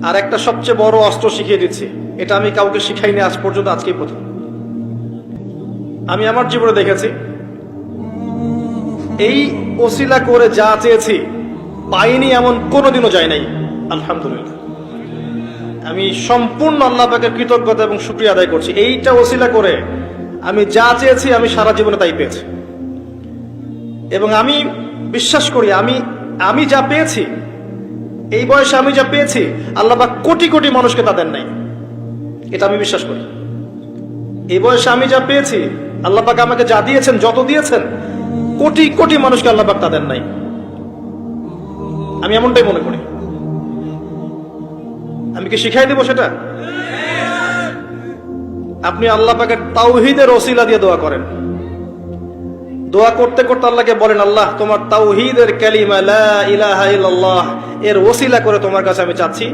আর একটা সবচেয়ে বড় অস্ত্র শিখিয়ে দিচ্ছি, এটা আমি কাউকে শিখাইনি আজ পর্যন্ত, আজকেই প্রথম। আমি আমার জীবনে দেখেছি, এই ওসিলা করে যা চেয়েছি পাইনি এমন কোনোদিনও যায় নাই। আলহামদুলিল্লাহ, আমি সম্পূর্ণ আল্লাহ পাকের কৃতজ্ঞতা এবং শুকরিয়া আদায় করছি। এইটা ওসিলা করে আমি যা চেয়েছি আমি সারা জীবনে তাই পেয়েছি। এবং আমি বিশ্বাস করি আমি যা পেয়েছি, এই বয়সে আমি যা পেয়েছি, আল্লাহ পাক কোটি কোটি মানুষকে তা দেন নাই। এটা আমি বিশ্বাস করি। এই বয়সে আমি যা পেয়েছি, আল্লাহ পাক আমাকে যা দিয়েছেন, যত দিয়েছেন, কোটি কোটি মানুষকে আল্লাহ পাক তা দেন নাই। আমি এমনটাই মনে করি। আমি কি শিখাই দেব সেটা? আপনি আল্লাহ পাকের তাওহীদের ওসিলা দিয়ে দোয়া করেন। দোয়া করতে করতে আল্লাহকে বলেন, আল্লাহ তোমার তাওহীদের কালিমা লা ইলাহা ইল্লাল্লাহ এর ওসিলা করে তোমার কাছে আমি চাচ্ছি